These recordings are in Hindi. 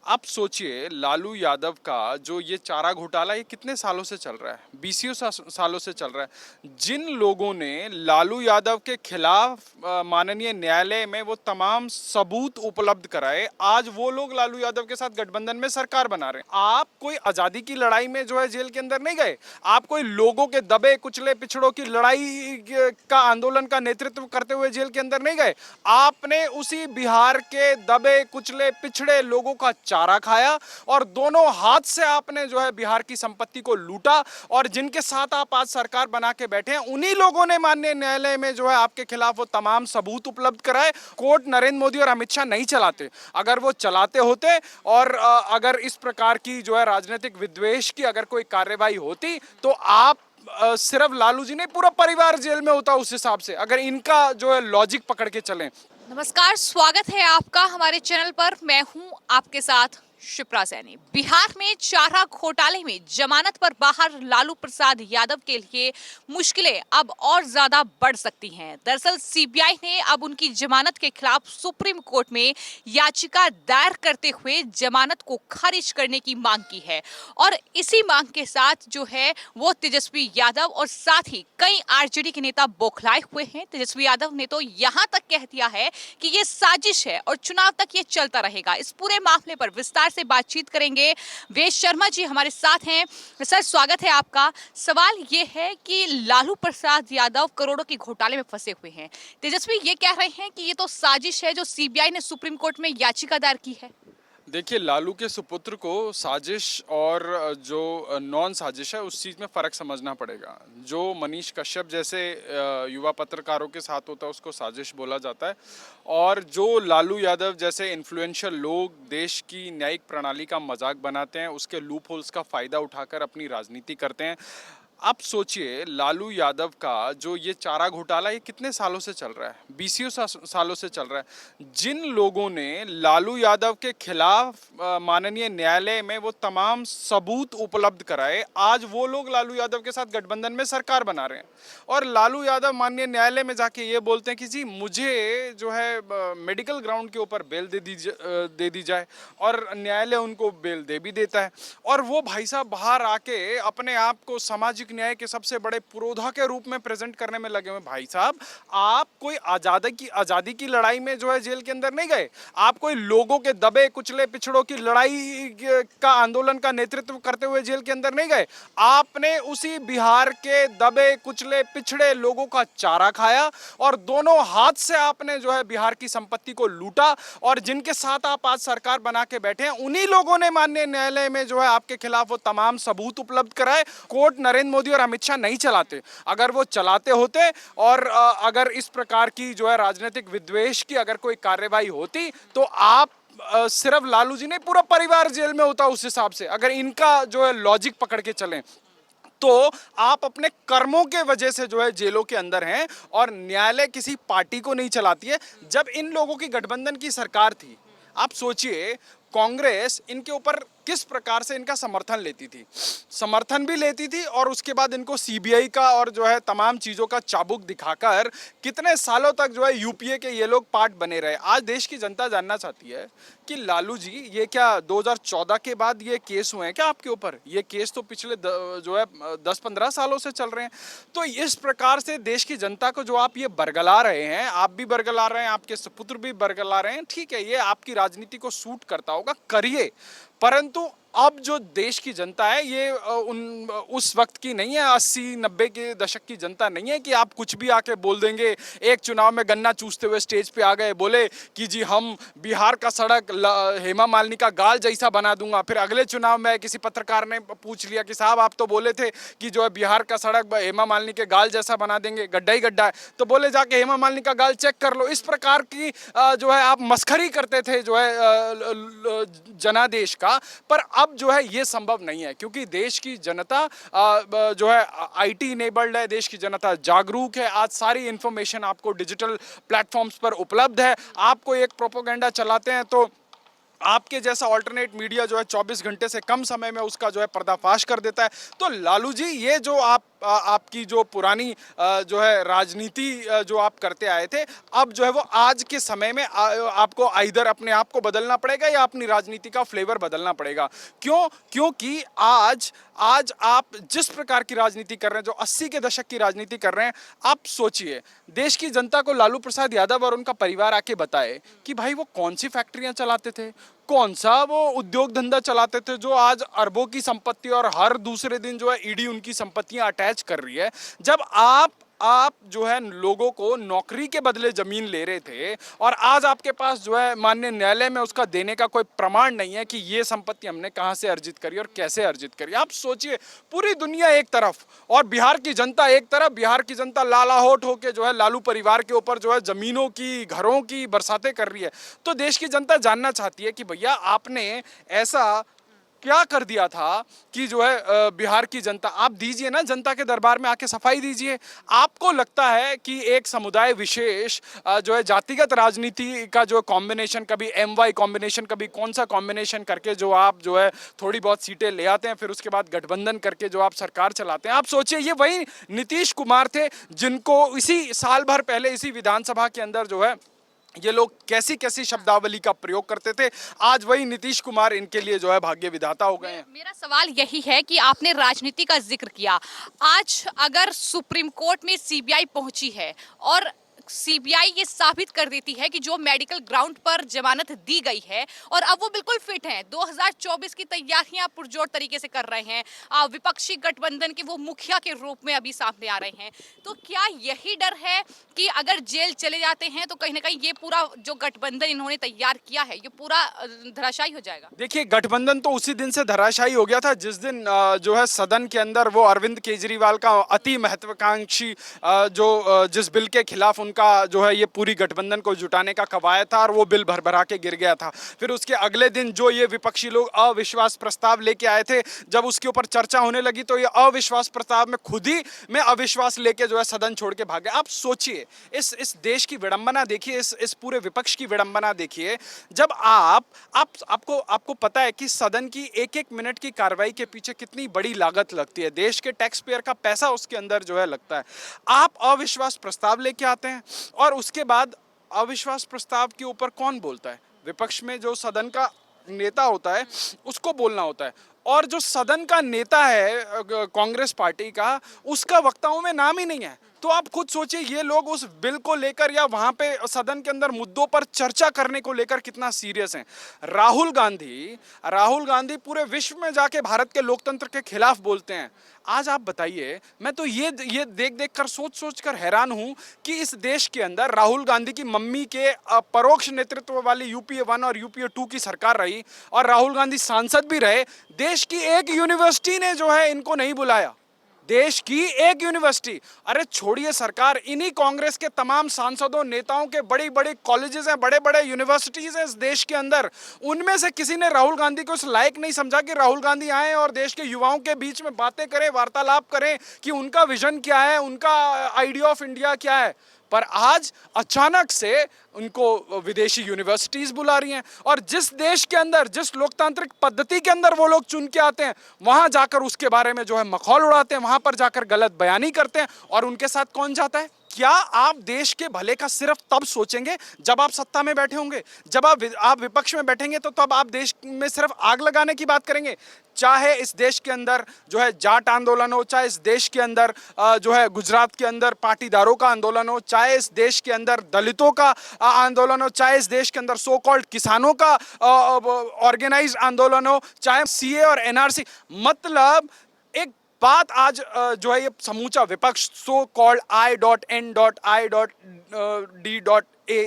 आप सोचिए लालू यादव का जो ये चारा घोटाला ये कितने सालों से चल रहा है, बीसियों सालों से चल रहा है। जिन लोगों ने लालू यादव के खिलाफ माननीय न्यायालय में वो तमाम सबूत उपलब्ध कराए, आज वो लोग लालू यादव के साथ गठबंधन में सरकार बना रहे हैं। आप कोई आजादी की लड़ाई में जो है जेल के अंदर नहीं गए, आप कोई लोगों के दबे कुचले पिछड़ों की लड़ाई का आंदोलन का नेतृत्व करते हुए जेल के अंदर नहीं गए। आपने उसी बिहार के दबे कुचले पिछड़े लोगों का चारा खाया और दोनों हाथ से आपने जो है बिहार की संपत्ति को लूटा। और जिनके साथ आप आज सरकार बना के बैठे हैं, उन्हीं लोगों ने माननीय न्यायालय में जो है आपके खिलाफ वो तमाम सबूत उपलब्ध कराए। कोर्ट नरेंद्र मोदी और अमित शाह नहीं चलाते। अगर वो चलाते होते और अगर इस प्रकार की जो है राजनीतिक विद्वेष की अगर कोई कार्रवाई होती तो आप सिर्फ लालू जी नहीं, पूरा परिवार जेल में होता उस हिसाब से, अगर इनका जो है लॉजिक पकड़ के चलें। नमस्कार, स्वागत है आपका हमारे चैनल पर। मैं हूं आपके साथ शिप्रा सैनी। बिहार में चारा घोटाले में जमानत पर बाहर लालू प्रसाद यादव के लिए मुश्किलें अब और ज्यादा बढ़ सकती हैं। दरअसल सीबीआई ने अब उनकी जमानत के खिलाफ सुप्रीम कोर्ट में याचिका दायर करते हुए जमानत को खारिज करने की मांग की है। और इसी मांग के साथ जो है वो तेजस्वी यादव और साथ ही कई आरजेडी के नेता बौखलाए हुए हैं। तेजस्वी यादव ने तो यहां तक कह दिया है कि ये साजिश है और चुनाव तक ये चलता रहेगा। इस पूरे मामले पर विस्तार से बातचीत करेंगे। वेद शर्मा जी हमारे साथ हैं। सर, स्वागत है आपका। सवाल ये है कि लालू प्रसाद यादव करोड़ों के घोटाले में फंसे हुए हैं। तेजस्वी ये कह रहे हैं कि ये तो साजिश है जो सीबीआई ने सुप्रीम कोर्ट में याचिका दायर की है। देखिए, लालू के सुपुत्र को साजिश और जो नॉन साजिश है उस चीज़ में फ़र्क समझना पड़ेगा। जो मनीष कश्यप जैसे युवा पत्रकारों के साथ होता है उसको साजिश बोला जाता है, और जो लालू यादव जैसे इन्फ्लुएंशियल लोग देश की न्यायिक प्रणाली का मजाक बनाते हैं, उसके लूप होल्स का फ़ायदा उठाकर अपनी राजनीति करते हैं। आप सोचिए लालू यादव का जो ये चारा घोटाला ये कितने सालों से चल रहा है, बीसियों सालों से चल रहा है। जिन लोगों ने लालू यादव के खिलाफ माननीय न्यायालय में वो तमाम सबूत उपलब्ध कराए, आज वो लोग लालू यादव के साथ गठबंधन में सरकार बना रहे हैं। और लालू यादव माननीय न्यायालय में जाके ये बोलते हैं कि जी मुझे जो है मेडिकल ग्राउंड के ऊपर बेल दे दी जाए, और न्यायालय उनको बेल दे भी देता है। और वो भाई साहब बाहर आके अपने आप को सामाजिक न्याय के सबसे बड़े पुरोधा के रूप में प्रेजेंट करने में लगे हुए। भाई साहब, आप कोई आजादी की लड़ाई में जो है जेल के अंदर नहीं गए, आप कोई लोगों के दबे कुचले पिछड़ों की लड़ाई का आंदोलन का नेतृत्व करते हुए जेल के अंदर नहीं गए। आपने उसी बिहार के दबे कुचले पिछड़े लोगों का चारा खाया और दोनों हाथ से आपने जो है बिहार की संपत्ति को लूटा। और जिनके साथ आप आज सरकार बना के बैठे हैं, उन्हीं लोगों ने माननीय न्यायालय में जो है आपके खिलाफ वो तमाम सबूत उपलब्ध कराए। कोर्ट नरेंद्र मोदी और अमित शाह नहीं चलाते। अगर वो चलाते होते और अगर इस प्रकार की जो है राजनीतिक विद्वेष की अगर कोई कार्रवाई होती तो आप सिर्फ लालू जी नहीं, पूरा परिवार जेल में होता उस हिसाब से, अगर इनका जो है लॉजिक पकड़ के चलें। तो आप अपने कर्मों के वजह से जो है जेलों के अंदर हैं, और न्यायालय किसी पार्टी को नहीं चलाती है। जब इन लोगों की गठबंधन की सरकार थी, आप सोचिए कांग्रेस इनके ऊपर किस प्रकार से इनका समर्थन लेती थी, समर्थन भी लेती थी, और उसके बाद इनको सीबीआई का और जो है तमाम चीज़ों का चाबुक दिखाकर कितने सालों तक जो है यूपीए के ये लोग पार्ट बने रहे। आज देश की जनता जानना चाहती है कि लालू जी ये क्या 2014 के बाद ये केस हुए हैं क्या आपके ऊपर? ये केस तो पिछले जो है 10-15 सालों से चल रहे हैं। तो इस प्रकार से देश की जनता को जो आप ये बरगला रहे हैं, आप भी बरगला रहे हैं, आपके सुपुत्र भी बरगला रहे हैं, ठीक है, ये आपकी राजनीति को सूट करता होगा, करिए। परंतु अब जो देश की जनता है ये उस वक्त की नहीं है, 80-90 के दशक की जनता नहीं है कि आप कुछ भी आके बोल देंगे। एक चुनाव में गन्ना चूसते हुए स्टेज पे आ गए, बोले कि जी हम बिहार का सड़क हेमा मालिनी का गाल जैसा बना दूंगा। फिर अगले चुनाव में किसी पत्रकार ने पूछ लिया कि साहब आप तो बोले थे कि जो है बिहार का सड़क हेमा मालिनी के गाल जैसा बना देंगे, गड्ढा ही गड्ढा है, तो बोले जाके हेमा मालिनी का गाल चेक कर लो। इस प्रकार की जो है आप मस्खरी करते थे जो है जनादेश का। पर अब जो है ये संभव नहीं है, क्योंकि देश की जनता जो है आईटी इनेबल्ड है, देश की जनता जागरूक है। आज सारी इंफॉर्मेशन आपको डिजिटल प्लेटफॉर्म्स पर उपलब्ध है। आपको एक प्रोपोगेंडा चलाते हैं तो आपके जैसा ऑल्टरनेट मीडिया जो है 24 घंटे से कम समय में उसका जो है पर्दाफाश कर देता है। तो लालू जी ये जो आप आपकी जो पुरानी जो है राजनीति जो आप करते आए थे, अब जो है वो आज के समय में आपको आइदर अपने आप को बदलना पड़ेगा या अपनी राजनीति का फ्लेवर बदलना पड़ेगा। क्यों? क्योंकि आज आज आप जिस प्रकार की राजनीति कर रहे हैं, जो 80 के दशक की राजनीति कर रहे हैं, आप सोचिए, देश की जनता को लालू प्रसाद यादव और उनका परिवार आके बताए कि भाई वो कौन सी फैक्ट्रियां चलाते थे, कौन सा वो उद्योग धंधा चलाते थे जो आज अरबों की संपत्ति और हर दूसरे दिन जो है ईडी उनकी संपत्तियां अटैच कर रही है। जब आप जो है लोगों को नौकरी के बदले जमीन ले रहे थे और आज आपके पास जो है माननीय न्यायालय में उसका देने का कोई प्रमाण नहीं है कि ये संपत्ति हमने कहां से अर्जित करी और कैसे अर्जित करी। आप सोचिए, पूरी दुनिया एक तरफ और बिहार की जनता एक तरफ, बिहार की जनता लालाहोट होकर जो है लालू परिवार के ऊपर जो है जमीनों की, घरों की बरसातें कर रही है। तो देश की जनता जानना चाहती है कि भैया आपने ऐसा क्या कर दिया था कि जो है बिहार की जनता, आप दीजिए ना जनता के दरबार में आके सफाई दीजिए। आपको लगता है कि एक समुदाय विशेष जो है जातिगत राजनीति का जो कॉम्बिनेशन, कभी MY कॉम्बिनेशन, कभी कौन सा कॉम्बिनेशन करके जो आप जो है थोड़ी बहुत सीटें ले आते हैं, फिर उसके बाद गठबंधन करके जो आप सरकार चलाते हैं। आप सोचिए, ये वही नीतीश कुमार थे जिनको इसी साल भर पहले इसी विधानसभा के अंदर जो है ये लोग कैसी कैसी शब्दावली का प्रयोग करते थे। आज वही नीतीश कुमार इनके लिए जो है भाग्य विधाता हो गए हैं। मेरा सवाल यही है कि आपने राजनीति का जिक्र किया, आज अगर सुप्रीम कोर्ट में सीबीआई पहुंची है और सीबीआई ये साबित कर देती है कि जो मेडिकल ग्राउंड पर जमानत दी गई है और अब वो बिल्कुल फिट हैं, 2024 की तैयारियां पुरजोर तरीके से कर रहे हैं, विपक्षी गठबंधन के वो मुखिया के रूप में अभी सामने आ रहे हैं, तो क्या यही डर है कि अगर जेल चले जाते हैं तो कहीं ना कहीं ये पूरा जो गठबंधन इन्होंने तैयार किया है ये पूरा धराशायी हो जाएगा? देखिए, गठबंधन तो उसी दिन से धराशायी हो गया था जिस दिन जो है सदन के अंदर वो अरविंद केजरीवाल का अति महत्वाकांक्षी जिस बिल के खिलाफ उनका जो है ये पूरी गठबंधन को जुटाने का कवायद था और वो बिल भर के गिर गया था। फिर उसके अगले दिन जो ये विपक्षी लोग अविश्वास प्रस्ताव लेके आए थे, जब उसके ऊपर चर्चा होने लगी तो ये अविश्वास प्रस्ताव में खुद ही में अविश्वास लेके जो है सदन छोड़ के भागे। आप सोचिए, इस देश की विडंबना देखिए, इस पूरे विपक्ष की विडंबना देखिए। जब आपको पता है कि सदन की एक एक मिनट की कार्रवाई के पीछे कितनी बड़ी लागत लगती है, देश के टैक्स पेयर का पैसा उसके अंदर जो है लगता है। आप अविश्वास प्रस्ताव लेके आते हैं और उसके बाद अविश्वास प्रस्ताव के ऊपर कौन बोलता है? विपक्ष में जो सदन का नेता होता है उसको बोलना होता है, और जो सदन का नेता है कांग्रेस पार्टी का, उसका वक्ताओं में नाम ही नहीं है। तो आप खुद सोचिए, ये लोग उस बिल को लेकर या वहां पे सदन के अंदर मुद्दों पर चर्चा करने को लेकर कितना सीरियस हैं। राहुल गांधी पूरे विश्व में जाके भारत के लोकतंत्र के खिलाफ बोलते हैं। आज आप बताइए, मैं तो ये देख कर सोच कर हैरान हूं कि इस देश के अंदर राहुल गांधी की मम्मी के परोक्ष नेतृत्व वाली UPA 1 और UPA 2 की सरकार रही और राहुल गांधी सांसद भी रहे। देश की एक यूनिवर्सिटी ने जो है इनको नहीं बुलाया, देश की एक यूनिवर्सिटी। अरे छोड़िए सरकार, इन्हीं कांग्रेस के तमाम सांसदों, नेताओं के बड़ी बड़ी कॉलेजेस हैं, बड़े बड़े यूनिवर्सिटीज हैं इस देश के अंदर, उनमें से किसी ने राहुल गांधी को इस लायक नहीं समझा कि राहुल गांधी आए और देश के युवाओं के बीच में बातें करें, वार्तालाप करें कि उनका विजन क्या है, उनका आइडिया ऑफ इंडिया क्या है। पर आज अचानक से उनको विदेशी यूनिवर्सिटीज बुला रही हैं और जिस देश के अंदर, जिस लोकतांत्रिक पद्धति के अंदर वो लोग चुन के आते हैं, वहां जाकर उसके बारे में जो है मखौल उड़ाते हैं, वहां पर जाकर गलत बयानी करते हैं। और उनके साथ कौन जाता है? क्या आप देश के भले का सिर्फ तब सोचेंगे जब आप सत्ता में बैठे होंगे? जब आप विपक्ष में बैठेंगे तो तब आप देश में सिर्फ आग लगाने की बात करेंगे? चाहे इस देश के अंदर जो है जाट आंदोलन हो, चाहे इस देश के अंदर जो है गुजरात के अंदर पाटीदारों का आंदोलन हो, चाहे इस देश के अंदर दलितों का आंदोलन हो, चाहे इस देश के अंदर सो कॉल्ड किसानों का ऑर्गेनाइज्ड आंदोलन हो, चाहे CA और NRC, मतलब एक बात आज जो है ये समूचा विपक्ष सो कॉल्ड I.I.D.A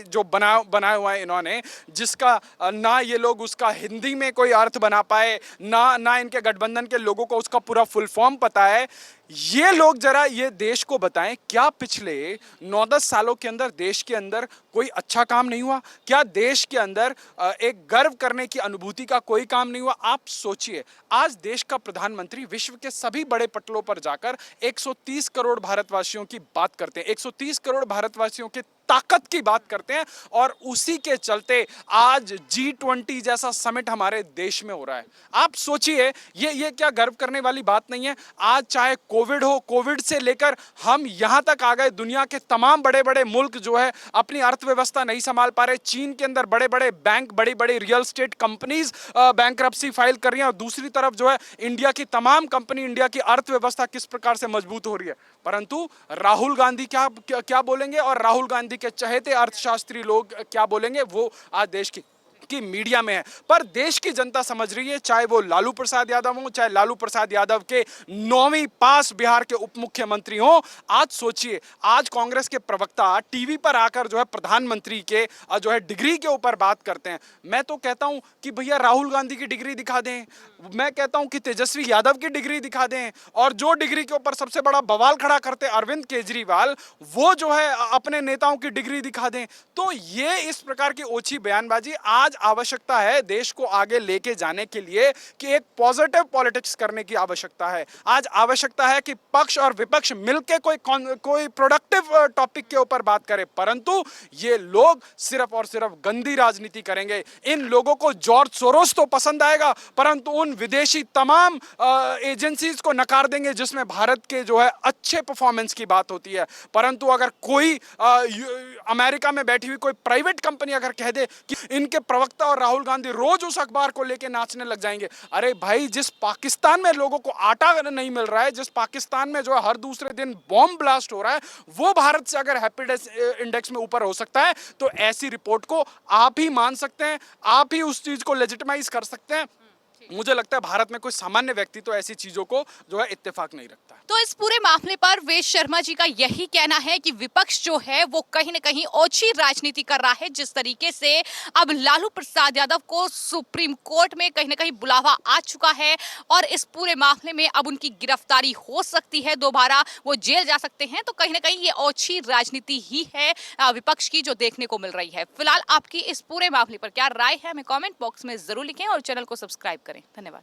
जो बनाया हुआ है इन्होंने, जिसका ना ये लोग उसका हिंदी में कोई अर्थ बना पाए, ना इनके गठबंधन के लोगों को उसका पूरा फुल फॉर्म पता है। ये लोग जरा ये देश को बताएं, क्या पिछले 9-10 सालों के अंदर देश के अंदर कोई अच्छा काम नहीं हुआ? क्या देश के अंदर एक गर्व करने की अनुभूति का कोई काम नहीं हुआ? आप सोचिए, आज देश का प्रधानमंत्री विश्व के सभी बड़े पटलों पर जाकर 130 करोड़ भारतवासियों की बात करते हैं। 130 करोड़ भारतवासियों के ताकत की बात करते हैं और उसी के चलते आज G20 जैसा समिट हमारे देश में हो रहा है। आप सोचिए, ये क्या गर्व करने वाली बात नहीं है? आज चाहे कोविड हो, कोविड से लेकर हम यहां तक आ गए, दुनिया के तमाम बड़े बड़े मुल्क जो है अपनी अर्थव्यवस्था नहीं संभाल पा रहे। चीन के अंदर बड़े बड़े बैंक, बड़ी बड़ी real estate companies bankruptcy file कर रही हैं और दूसरी तरफ जो है इंडिया की तमाम कंपनी, इंडिया की अर्थव्यवस्था किस प्रकार से मजबूत हो रही है। परंतु राहुल गांधी क्या बोलेंगे और राहुल गांधी के चहेते अर्थशास्त्री लोग क्या बोलेंगे, वो आज देश की मीडिया में है। पर देश की जनता समझ रही है, चाहे वो लालू प्रसाद यादव हो, चाहे लालू प्रसाद यादव के 9वीं पास बिहार के उप मुख्यमंत्री हो। आज सोचिए, आज कांग्रेस के प्रवक्ता टीवी पर आकर जो है प्रधानमंत्री के जो है डिग्री के ऊपर बात करते हैं। मैं तो कहता हूं कि भैया राहुल गांधी की डिग्री दिखा दें, मैं कहता हूं कि तेजस्वी यादव की डिग्री दिखा दें, और जो डिग्री के ऊपर सबसे बड़ा बवाल खड़ा करते अरविंद केजरीवाल, वो जो है अपने नेताओं की डिग्री दिखा दें। तो ये इस प्रकार की ओछी बयानबाजी, आज आवश्यकता है देश को आगे लेके जाने के लिए कि एक पॉजिटिव पॉलिटिक्स करने की आवश्यकता है। आज आवश्यकता है कि पक्ष और विपक्ष मिलकर कोई प्रोडक्टिव टॉपिक के ऊपर बात करे, परंतु ये लोग सिर्फ और सिर्फ गंदी राजनीति करेंगे। इन लोगों को जॉर्ज सोरोस तो पसंद आएगा, परंतु उन विदेशी तमाम एजेंसीज को नकार देंगे जिसमें भारत के जो है अच्छे परफॉर्मेंस की बात होती है। परंतु अगर कोई अमेरिका में बैठी हुई कोई प्राइवेट कंपनी अगर कह दे कि इनके प्रवक्ता और राहुल गांधी रोज उस अखबार को लेके नाचने लग जाएंगे, अरे भाई, जिस पाकिस्तान में लोगों को आटा नहीं मिल रहा है, जिस पाकिस्तान में जो है हर दूसरे दिन बॉम्ब ब्लास्ट हो रहा है, वो भारत से अगर हैप्पीनेस इंडेक्स में ऊपर हो सकता है, तो ऐसी रिपोर्ट को आप ही मान सकते हैं, आप ही उस चीज को लेजिटिमाइज कर सकते हैं। मुझे लगता है भारत में कोई सामान्य व्यक्ति तो ऐसी चीजों को जो है इत्तेफाक नहीं रखता है। तो इस पूरे मामले पर वेद शर्मा जी का यही कहना है कि विपक्ष जो है वो कहीं ना कहीं ओछी राजनीति कर रहा है। जिस तरीके से अब लालू प्रसाद यादव को सुप्रीम कोर्ट में कहीं ना कहीं बुलावा आ चुका है और इस पूरे मामले में अब उनकी गिरफ्तारी हो सकती है, दोबारा वो जेल जा सकते हैं, तो कहीं ना कहीं ये ओछी राजनीति ही है विपक्ष की जो देखने को मिल रही है। फिलहाल आपकी इस पूरे मामले पर क्या राय है, हमें कॉमेंट बॉक्स में जरूर लिखें और चैनल को सब्सक्राइब करें। धन्यवाद।